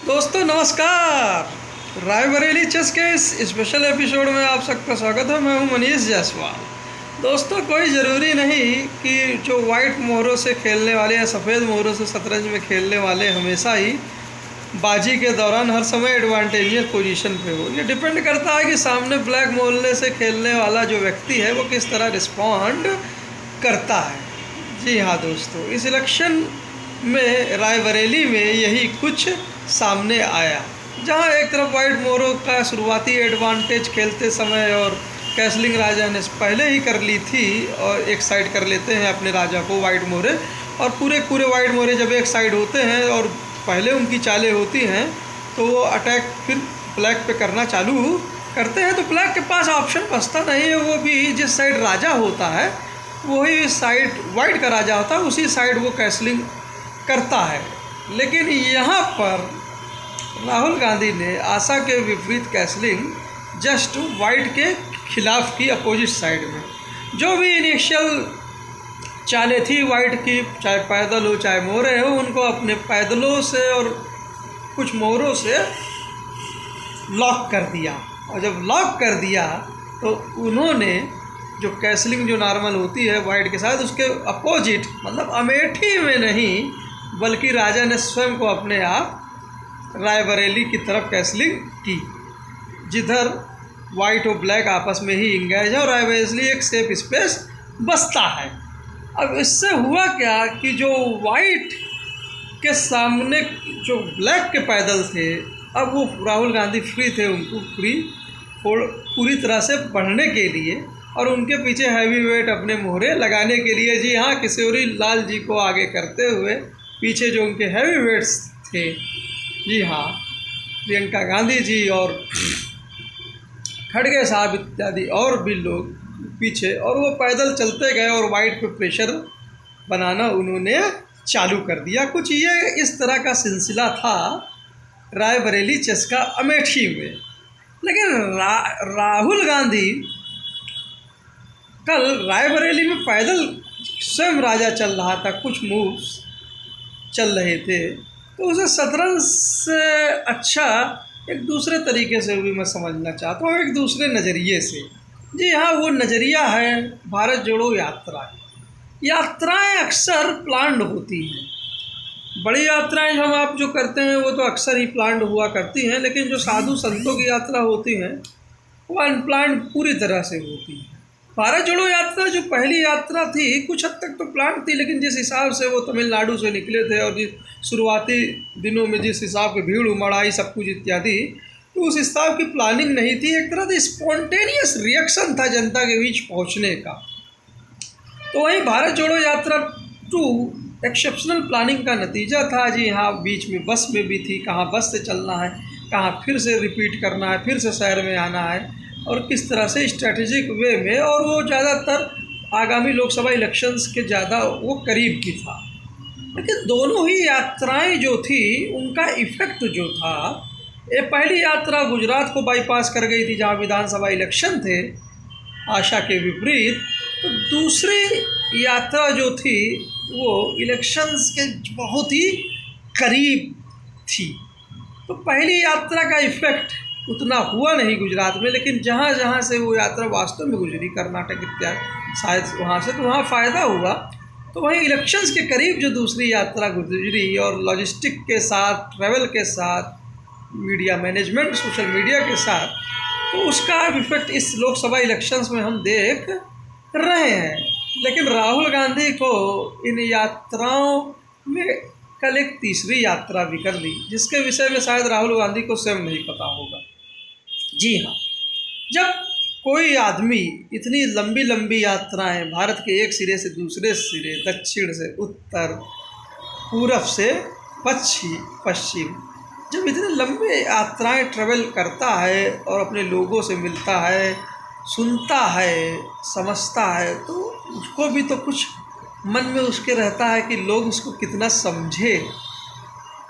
दोस्तों नमस्कार। रायबरेली चेस के इस स्पेशल एपिसोड में आप सबका स्वागत है। मैं हूं मनीष जायसवाल। दोस्तों कोई ज़रूरी नहीं कि जो वाइट मोहरों से खेलने वाले या सफ़ेद मोहरों से शतरंज में खेलने वाले हमेशा ही बाजी के दौरान हर समय एडवांटेजियस पोजीशन पे हो। ये डिपेंड करता है कि सामने ब्लैक मोहल्ले से खेलने वाला जो व्यक्ति है वो किस तरह रिस्पॉन्ड करता है। जी हाँ दोस्तों, इस इलेक्शन में रायबरेली में यही कुछ सामने आया, जहां एक तरफ वाइट मोहरों का शुरुआती एडवांटेज खेलते समय और कैसलिंग राजा ने पहले ही कर ली थी और एक साइड कर लेते हैं अपने राजा को वाइट मोहरे, और पूरे वाइट मोहरे जब एक साइड होते हैं और पहले उनकी चालें होती हैं तो वो अटैक फिर ब्लैक पे करना चालू करते हैं। तो ब्लैक के पास ऑप्शन बचता नहीं है, वो भी जिस साइड राजा होता है वही साइड वाइट का राजा होता है, उसी साइड वो कैसलिंग करता है। लेकिन यहाँ पर राहुल गांधी ने आशा के विपरीत कैसलिंग जस्ट वाइट के खिलाफ की, अपोजिट साइड में। जो भी इनिशियल चालें थी वाइट की, चाहे पैदल हो चाहे मोहरे हो, उनको अपने पैदलों से और कुछ मोहरों से लॉक कर दिया। और जब लॉक कर दिया तो उन्होंने जो कैसलिंग जो नॉर्मल होती है वाइट के साथ, उसके अपोजिट मतलब अमेठी में नहीं बल्कि राजा ने स्वयं को अपने आप रायबरेली की तरफ कैसलिंग की, जिधर वाइट और ब्लैक आपस में ही इंगेज है और रायबरेली एक सेफ स्पेस बचता है। अब इससे हुआ क्या कि जो वाइट के सामने जो ब्लैक के पैदल थे, अब वो राहुल गांधी फ्री थे उनको पूरी तरह से बढ़ने के लिए और उनके पीछे हैवी वेट अपने मोहरे लगाने के लिए। जी हाँ, किशोरी लाल जी को आगे करते हुए पीछे जो उनके हैवी वेट्स थे, जी हाँ, प्रियंका गांधी जी और खड़गे साहब इत्यादि और भी लोग पीछे, और वो पैदल चलते गए और वाइट पे प्रेशर बनाना उन्होंने चालू कर दिया। कुछ ये इस तरह का सिलसिला था रायबरेली चेस का अमेठी में। लेकिन राहुल गांधी कल रायबरेली में पैदल स्वयं राजा चल रहा था, कुछ मूव्स चल रहे थे, तो उसे शतरंज से अच्छा एक दूसरे तरीके से भी मैं समझना चाहता हूँ, एक दूसरे नज़रिए से। जी हाँ, वो नज़रिया है भारत जोड़ो यात्रा। यात्राएं अक्सर प्लान्ड होती हैं। बड़ी यात्राएं हम आप जो करते हैं वो तो अक्सर ही प्लान्ड हुआ करती हैं, लेकिन जो साधु संतों की यात्रा होती हैं वो अनप्लान्ड पूरी तरह से होती है। भारत जोड़ो यात्रा जो पहली यात्रा थी कुछ हद तक तो प्लान थी, लेकिन जिस हिसाब से वो तमिलनाडु से निकले थे और जिस शुरुआती दिनों में जिस हिसाब की भीड़ उमड़ आई सब कुछ इत्यादि, तो उस हिसाब की प्लानिंग नहीं थी। एक तरह से स्पॉन्टेनियस रिएक्शन था जनता के बीच पहुंचने का। तो वहीं भारत जोड़ो यात्रा 2 एक्सेप्शनल प्लानिंग का नतीजा था। जी हाँ, बीच में बस में भी थी, कहाँ बस से चलना है, कहाँ फिर से रिपीट करना है, फिर से शहर में आना है, और किस तरह से स्ट्रेटेजिक वे में, और वो ज़्यादातर आगामी लोकसभा इलेक्शंस के ज़्यादा वो करीब की था। लेकिन दोनों ही यात्राएं जो थी उनका इफ़ेक्ट जो था, ये पहली यात्रा गुजरात को बाईपास कर गई थी जहां विधानसभा इलेक्शन थे आशा के विपरीत, तो दूसरी यात्रा जो थी वो इलेक्शंस के बहुत ही करीब थी। तो पहली यात्रा का इफ़ेक्ट उतना हुआ नहीं गुजरात में, लेकिन जहाँ जहाँ से वो यात्रा वास्तव में गुजरी, कर्नाटक इत्यादि शायद वहाँ से, तो वहाँ फ़ायदा हुआ। तो वहीं इलेक्शंस के करीब जो दूसरी यात्रा गुजरी और लॉजिस्टिक के साथ, ट्रैवल के साथ, मीडिया मैनेजमेंट, सोशल मीडिया के साथ, तो उसका इफेक्ट इस लोकसभा इलेक्शंस में हम देख रहे हैं। लेकिन राहुल गांधी को इन यात्राओं में कल एक तीसरी यात्रा भी कर ली, जिसके विषय में शायद राहुल गांधी को स्वयं नहीं पता होगा। जी हाँ, जब कोई आदमी इतनी लंबी लंबी यात्राएं भारत के एक सिरे से दूसरे सिरे, दक्षिण से उत्तर, पूरब से पश्चिम, जब इतने लंबे यात्राएं ट्रेवल करता है और अपने लोगों से मिलता है, सुनता है, समझता है, तो उसको भी तो कुछ मन में उसके रहता है कि लोग उसको कितना समझे।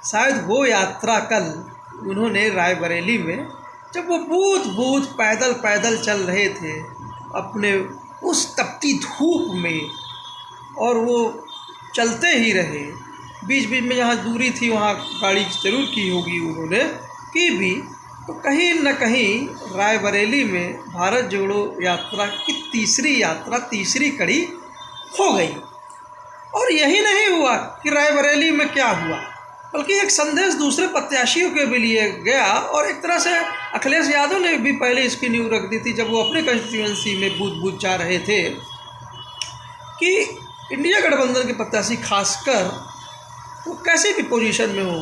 शायद वो यात्रा कल उन्होंने रायबरेली में, जब वो बूथ पैदल चल रहे थे अपने उस तपती धूप में, और वो चलते ही रहे, बीच बीच में जहाँ दूरी थी वहाँ गाड़ी ज़रूर की होगी उन्होंने, की भी, तो कहीं न कहीं रायबरेली में भारत जोड़ो यात्रा की तीसरी कड़ी हो गई। और यही नहीं हुआ कि रायबरेली में क्या हुआ, बल्कि एक संदेश दूसरे प्रत्याशियों के भी लिए गया। और एक तरह से अखिलेश यादव ने भी पहले इसकी नींव रख दी थी जब वो अपने कंस्टिट्यूएंसी में बूथ जा रहे थे, कि इंडिया गठबंधन के प्रत्याशी खासकर वो कैसे भी पोजीशन में हो,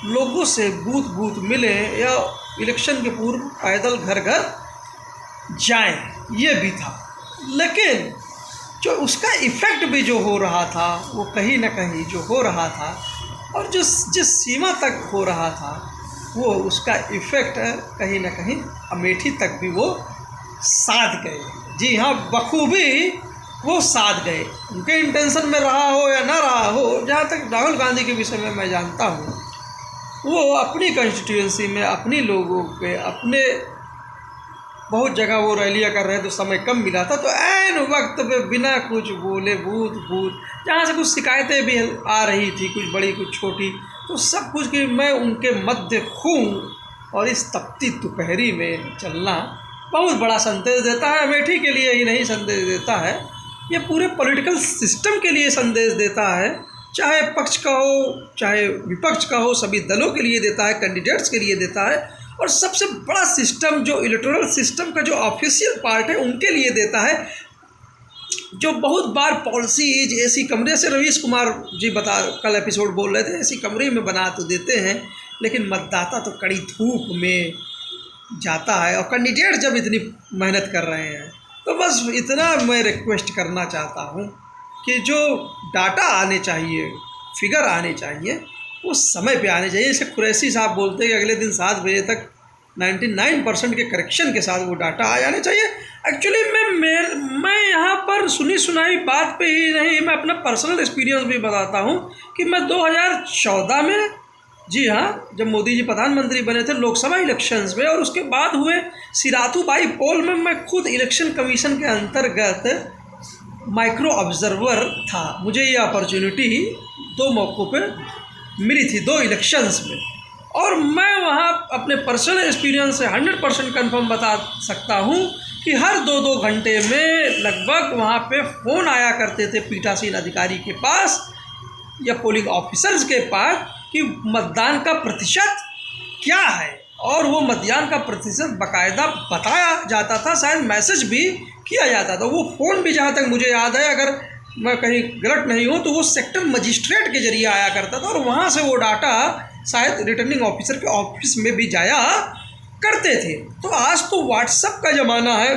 लोगों से बूथ मिले या इलेक्शन के पूर्व पैदल घर घर जाएं, ये भी था। लेकिन जो उसका इफ़ेक्ट भी जो हो रहा था वो कहीं ना कहीं जो हो रहा था और जिस सीमा तक हो रहा था वो उसका इफ़ेक्ट कहीं ना कहीं अमेठी तक भी वो साध गए। जी हाँ, बखूबी वो साध गए। उनके इंटेंशन में रहा हो या ना रहा हो, जहाँ तक राहुल गांधी के विषय में मैं जानता हूँ, वो अपनी कंस्टिट्यूएंसी में अपनी लोगों पे अपने बहुत जगह वो रैलियाँ कर रहे थे, तो समय कम मिला था, तो ऐन वक्त पे बिना कुछ बोले बूथ जहाँ से कुछ शिकायतें भी आ रही थी, कुछ बड़ी कुछ छोटी, तो सब कुछ कि मैं उनके मध्य हूँ। और इस तपती दोपहरी में चलना बहुत बड़ा संदेश देता है। अमेठी के लिए ही नहीं संदेश देता है, ये पूरे पॉलिटिकल सिस्टम के लिए संदेश देता है, चाहे पक्ष का हो चाहे विपक्ष का हो, सभी दलों के लिए देता है, कैंडिडेट्स के लिए देता है। और सबसे बड़ा सिस्टम जो इलेक्टोरल सिस्टम का जो ऑफिशियल पार्ट है उनके लिए देता है, जो बहुत बार पॉलिसीज एसी कमरे से रवीश कुमार जी कल एपिसोड बोल रहे थे, एसी कमरे में बना तो देते हैं, लेकिन मतदाता तो कड़ी धूप में जाता है। और कैंडिडेट जब इतनी मेहनत कर रहे हैं, तो बस इतना मैं रिक्वेस्ट करना चाहता हूँ कि जो डाटा आने चाहिए, फिगर आने चाहिए, वो समय पे आने चाहिए। जैसे कुरैशी साहब बोलते हैं कि अगले दिन 7 बजे तक 99% के करेक्शन के साथ वो डाटा आ जाने चाहिए। एक्चुअली मैं यहाँ पर सुनी सुनाई बात पे ही नहीं, मैं अपना पर्सनल एक्सपीरियंस भी बताता हूँ कि मैं 2014 में, जी हाँ, जब मोदी जी प्रधानमंत्री बने थे लोकसभा इलेक्शंस में, और उसके बाद हुए सिराथूबाई पोल में मैं खुद इलेक्शन कमीशन के अंतर्गत माइक्रो ऑब्जर्वर था। मुझे ये अपॉर्चुनिटी 2 मौक़ों पे मिली थी, 2 इलेक्शंस में, और मैं वहाँ अपने पर्सनल एक्सपीरियंस से 100% कन्फर्म बता सकता हूँ कि हर 2-2 घंटे में लगभग वहाँ पे फ़ोन आया करते थे पीठासीन अधिकारी के पास या पोलिंग ऑफिसर्स के पास कि मतदान का प्रतिशत क्या है, और वो मतदान का प्रतिशत बाकायदा बताया जाता था, शायद मैसेज भी किया जाता था। वो फ़ोन भी, जहाँ तक मुझे याद है, अगर मैं कहीं गलत नहीं हूँ, तो वो सेक्टर मजिस्ट्रेट के जरिए आया करता था, और वहाँ से वो डाटा शायद रिटर्निंग ऑफिसर के ऑफिस में भी जाया करते थे। तो आज तो व्हाट्सएप का ज़माना है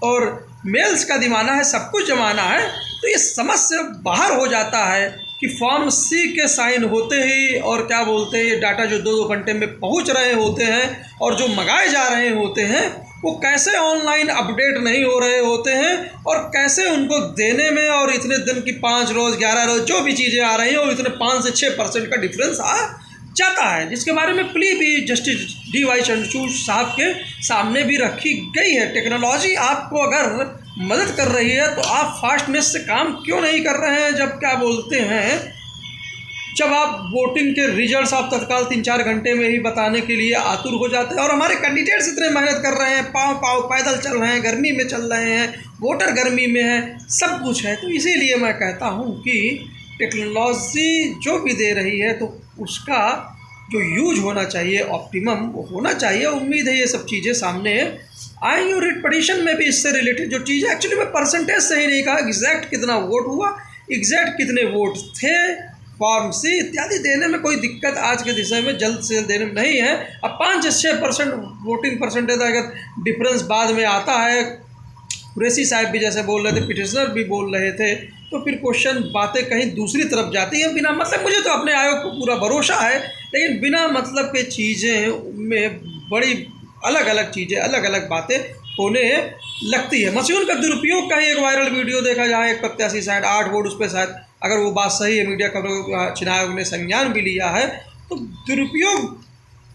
और मेल्स का ज़माना है, सब कुछ ज़माना है, तो ये समझ से बाहर हो जाता है कि फॉर्म सी के साइन होते ही और क्या बोलते हैं, ये डाटा जो 2-2 घंटे में पहुंच रहे होते हैं और जो मंगाए जा रहे होते हैं, वो कैसे ऑनलाइन अपडेट नहीं हो रहे होते हैं, और कैसे उनको देने में और इतने दिन की 5 रोज़ 11 रोज़ जो भी चीज़ें आ रही हैं, और इतने 5 से 6% का डिफरेंस आ जाता है, जिसके बारे में प्ली भी जस्टिस DY चंद्रचूड़ साहब के सामने भी रखी गई है। टेक्नोलॉजी आपको अगर मदद कर रही है तो आप फास्टनेस से काम क्यों नहीं कर रहे हैं, जब क्या बोलते हैं, जब आप वोटिंग के रिजल्ट्स आप तत्काल 3-4 घंटे में ही बताने के लिए आतुर हो जाते हैं। और हमारे कैंडिडेट्स इतने मेहनत कर रहे हैं, पाँव पैदल चल रहे हैं, गर्मी में चल रहे हैं, वोटर गर्मी में है, सब कुछ है। तो इसीलिए मैं कहता हूँ कि टेक्नोलॉजी जो भी दे रही है तो उसका जो यूज होना चाहिए ऑप्टिमम वो होना चाहिए। उम्मीद है ये सब चीज़ें सामने आएंगी। और रिट पिटीशन में भी इससे रिलेटेड जो चीज़ है, एक्चुअली मैं परसेंटेज सही नहीं कहा, एग्जैक्ट कितना वोट हुआ, एग्जैक्ट कितने वोट थे, फॉर्म सी इत्यादि देने में कोई दिक्कत आज के दिशा में जल्द से जल्द देने में नहीं है। अब 5 से 6% वोटिंग परसेंटेज अगर डिफरेंस बाद में आता है, कुरैशी साहब भी जैसे बोल रहे थे, पिटिशनर भी बोल रहे थे, तो फिर क्वेश्चन बातें कहीं दूसरी तरफ जाती हैं बिना मतलब। मुझे तो अपने आयोग को पूरा भरोसा है, लेकिन बिना मतलब के चीज़ें में बड़ी अलग अलग चीज़ें, अलग अलग बातें होने लगती है। मशीन का दुरुपयोग का ही एक वायरल वीडियो देखा जाए, एक प्रत्याशी शायद 8 वोट, उस पर शायद, अगर वो बात सही है, मीडिया खबरों चुनाव आयोग ने संज्ञान भी लिया है, तो दुरुपयोग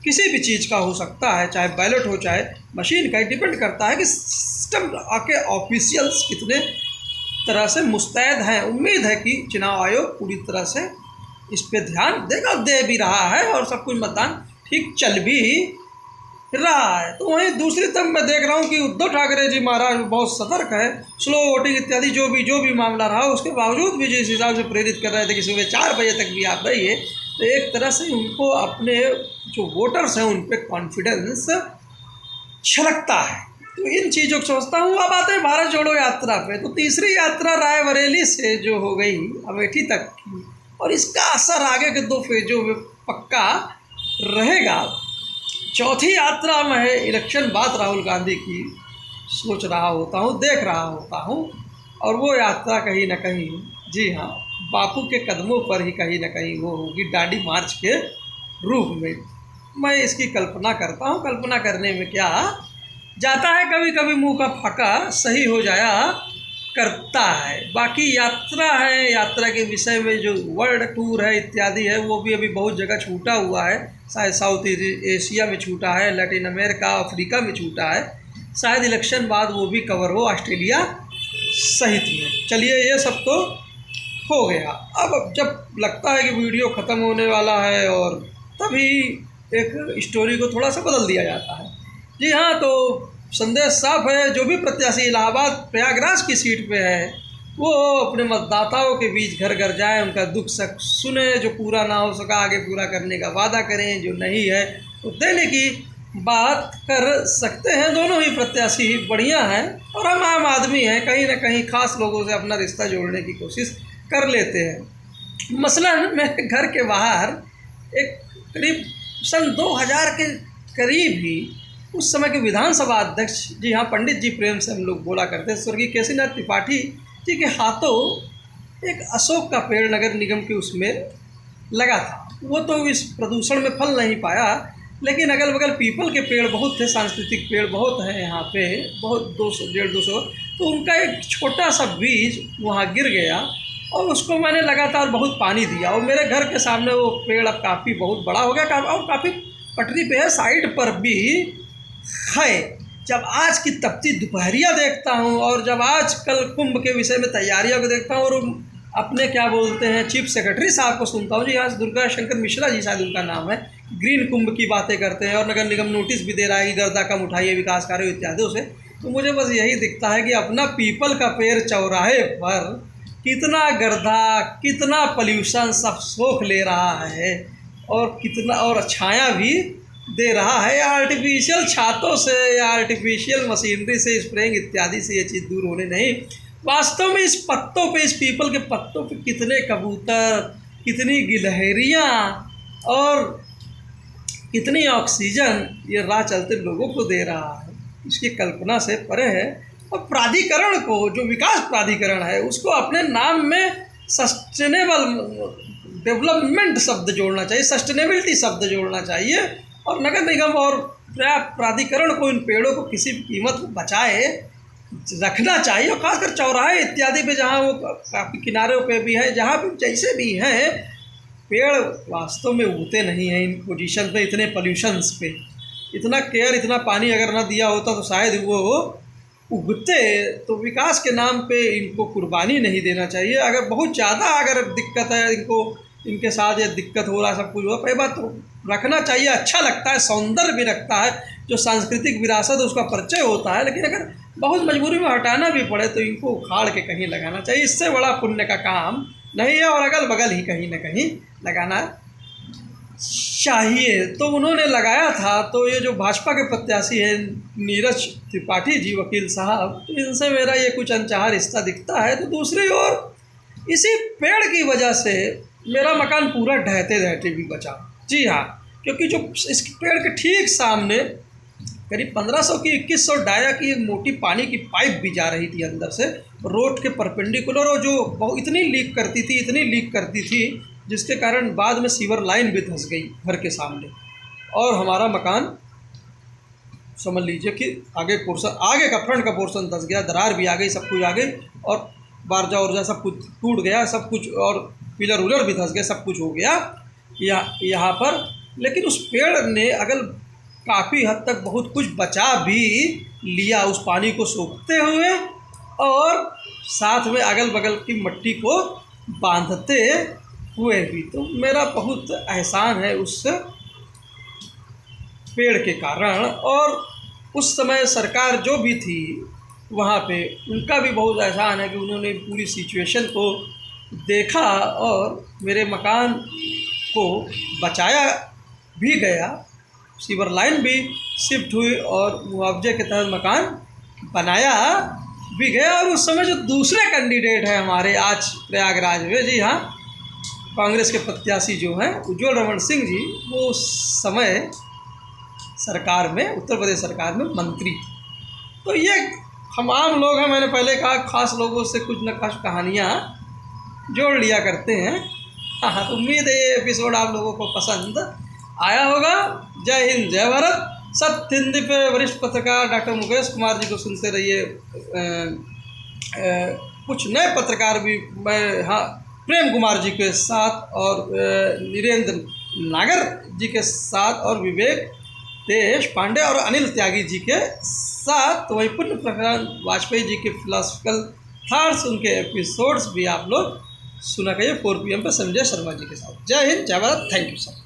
किसी भी चीज़ का हो सकता है, चाहे बैलेट हो चाहे मशीन का, डिपेंड करता है कि सिस्टम आके ऑफिशियल्स कितने तरह से मुस्तैद हैं। उम्मीद है कि चुनाव आयोग पूरी तरह से इस पे ध्यान देगा, दे भी रहा है और सब कुछ मतदान ठीक चल भी रहा है। तो वहीं दूसरी तरफ मैं देख रहा हूँ कि उद्धव ठाकरे जी महाराज बहुत सतर्क है, स्लो वोटिंग इत्यादि जो भी मामला रहा, उसके बावजूद भी जिस हिसाब से प्रेरित कर रहे थे कि सुबह 4 बजे तक भी आप रहिए, तो एक तरह से उनको अपने जो वोटर्स हैं उन पर कॉन्फिडेंस छलकता है। तो इन चीज़ों को समझता हूँ। अब आते हैं भारत जोड़ो यात्रा पे। तो तीसरी यात्रा रायबरेली से जो हो गई अमेठी तक की, और इसका असर आगे के 2 फेजों में पक्का रहेगा। चौथी यात्रा में है इलेक्शन बाद राहुल गांधी की, सोच रहा होता हूँ, देख रहा होता हूँ, और वो यात्रा कहीं ना कहीं, जी हाँ, बापू के कदमों पर ही कहीं ना कहीं वो होगी, दांडी मार्च के रूप में। मैं इसकी कल्पना करता हूँ। कल्पना करने में क्या जाता है, कभी कभी मुंह का फाका सही हो जाया करता है। बाकी यात्रा है, यात्रा के विषय में जो वर्ल्ड टूर है इत्यादि है, वो भी अभी बहुत जगह छूटा हुआ है। शायद साउथ एशिया में छूटा है, लैटिन अमेरिका, अफ्रीका में छूटा है। शायद इलेक्शन बाद वो भी कवर हो, ऑस्ट्रेलिया सहित में। चलिए, ये सब तो हो गया। अब जब लगता है कि वीडियो ख़त्म होने वाला है, और तभी एक स्टोरी को थोड़ा सा बदल दिया जाता है। जी हाँ, तो संदेश साफ है, जो भी प्रत्याशी इलाहाबाद प्रयागराज की सीट पे है, वो अपने मतदाताओं के बीच घर घर जाएं, उनका दुख सख सुने, जो पूरा ना हो सका आगे पूरा करने का वादा करें, जो नहीं है तो देने की बात कर सकते हैं। दोनों ही प्रत्याशी बढ़िया हैं, और हम आम आदमी हैं, कहीं ना कहीं खास लोगों से अपना रिश्ता जोड़ने की कोशिश कर लेते हैं। मसलन मेरे घर के बाहर एक करीब सन 2000 के करीब ही उस समय के विधानसभा अध्यक्ष, जी हाँ, पंडित जी प्रेम से हम लोग बोला करते हैं, स्वर्गीय केसीनाथ त्रिपाठी जी के हाथों एक अशोक का पेड़ नगर निगम के उसमें लगा था। वो तो इस प्रदूषण में फल नहीं पाया, लेकिन अगल बगल पीपल के पेड़ बहुत थे, सांस्कृतिक पेड़ बहुत हैं यहाँ पे, बहुत 200 150 तो उनका एक छोटा सा बीज वहाँ गिर गया, और उसको मैंने लगातार बहुत पानी दिया, और मेरे घर के सामने वो पेड़ अब काफ़ी बहुत बड़ा हो गया, और काफ़ी पटरी पे है, साइड पर भी है। जब आज की तपती दोपहरिया देखता हूँ, और जब आज कल कुंभ के विषय में तैयारियों को देखता हूँ, और अपने क्या बोलते हैं चीफ सेक्रेटरी साहब को सुनता हूँ, जी आज दुर्गा शंकर मिश्रा जी शायद उनका नाम है, ग्रीन कुंभ की बातें करते हैं, और नगर निगम नोटिस भी दे रहा है कि गर्दा कम उठाइए विकास कार्यों इत्यादियों से। तो मुझे बस यही दिखता है कि अपना पीपल का पेड़ चौराहे पर कितना गर्दा, कितना पॉल्यूशन सब सोख ले रहा है, और कितना और छाया भी दे रहा है। आर्टिफिशियल छातों से या आर्टिफिशियल मशीनरी से, स्प्रेइंग इत्यादि से ये चीज़ दूर होने नहीं। वास्तव में इस पत्तों पे, इस पीपल के पत्तों पे कितने कबूतर, कितनी गिलहरियाँ और कितनी ऑक्सीजन ये राह चलते लोगों को दे रहा है, इसकी कल्पना से परे है। और प्राधिकरण को, जो विकास प्राधिकरण है, उसको अपने नाम में सस्टेनेबल डेवलपमेंट शब्द जोड़ना चाहिए, सस्टेनेबिलिटी शब्द जोड़ना चाहिए, और नगर निगम और प्राधिकरण को इन पेड़ों को किसी भी कीमत पर बचाए रखना चाहिए। और खासकर चौराहे इत्यादि पे, जहाँ वो काफ़ी किनारों पे भी है, जहाँ भी जैसे भी हैं, पेड़ वास्तव में उगते नहीं हैं इन पोजीशन पे, इतने पोल्यूशंस पे। इतना केयर, इतना पानी अगर ना दिया होता तो शायद वो उगते। तो विकास के नाम पे इनको कुर्बानी नहीं देना चाहिए। अगर बहुत ज़्यादा अगर दिक्कत है इनको, इनके साथ ये दिक्कत हो रहा है, सब कुछ हो, पहली बात तो रखना चाहिए, अच्छा लगता है, सौंदर्य भी रखता है, जो सांस्कृतिक विरासत है उसका परिचय होता है। लेकिन अगर बहुत मजबूरी में हटाना भी पड़े तो इनको उखाड़ के कहीं लगाना चाहिए, इससे बड़ा पुण्य का काम नहीं है, और अगल बगल ही कहीं ना कहीं लगाना चाहिए। तो उन्होंने लगाया था। तो ये जो भाजपा के प्रत्याशी हैं नीरज त्रिपाठी जी, वकील साहब, तो इनसे मेरा ये कुछ अनचाहा रिश्ता दिखता है। तो दूसरी ओर इसी पेड़ की वजह से मेरा मकान पूरा ढहते ढहते भी बचा। जी हाँ, क्योंकि जो इस पेड़ के ठीक सामने करीब 1500 की 2100 डाया की एक मोटी पानी की पाइप भी जा रही थी अंदर से, रोड के परपेंडिकुलर, और जो बहुत इतनी लीक करती थी जिसके कारण बाद में सीवर लाइन भी धंस गई घर के सामने। और हमारा मकान समझ लीजिए कि आगे का फ्रंट का पोर्शन धंस गया, दरार भी आ गई, सब कुछ आ गई, और बारजा उर्जा सब कुछ टूट गया, सब कुछ, और पिलर उलर भी धंस गए, सब कुछ हो गया यहाँ पर। लेकिन उस पेड़ ने अगल काफ़ी हद तक बहुत कुछ बचा भी लिया, उस पानी को सोखते हुए, और साथ में अगल बगल की मिट्टी को बांधते हुए भी, तो मेरा बहुत एहसान है उस पेड़ के कारण। और उस समय सरकार जो भी थी वहाँ पे, उनका भी बहुत एहसान है कि उन्होंने पूरी सिचुएशन को देखा और मेरे मकान को बचाया भी गया। सीवर लाइन भी शिफ्ट हुई और मुआवजे के तहत मकान बनाया भी गया। और उस समय जो दूसरे कैंडिडेट हैं हमारे आज प्रयागराज में, जी हाँ, कांग्रेस के प्रत्याशी जो हैं उज्ज्वल रमन सिंह जी, वो उस समय सरकार में, उत्तर प्रदेश सरकार में मंत्री थे। तो ये हम आम लोग हैं, मैंने पहले कहा, खास लोगों से कुछ न कुछ कहानियाँ जोड़ लिया करते हैं। हाँ, तो उम्मीद है ये एपिसोड आप लोगों को पसंद आया होगा। जय हिंद, जय भारत। सत्य हिंदी पे वरिष्ठ पत्रकार डॉक्टर मुकेश कुमार जी को सुनते रहिए। कुछ नए पत्रकार भी मैं, हाँ, प्रेम कुमार जी के साथ और नीरेंद्र नागर जी के साथ और विवेक देश पांडे और अनिल त्यागी जी के साथ, तो वही पुण्य प्रकाश वाजपेयी जी के फिलोसफिकल थॉट्स, उनके एपिसोड्स भी आप लोग सुना करिए 4 PM पे संजय शर्मा जी के साथ। जय हिंद, जय भारत। Thank you sir.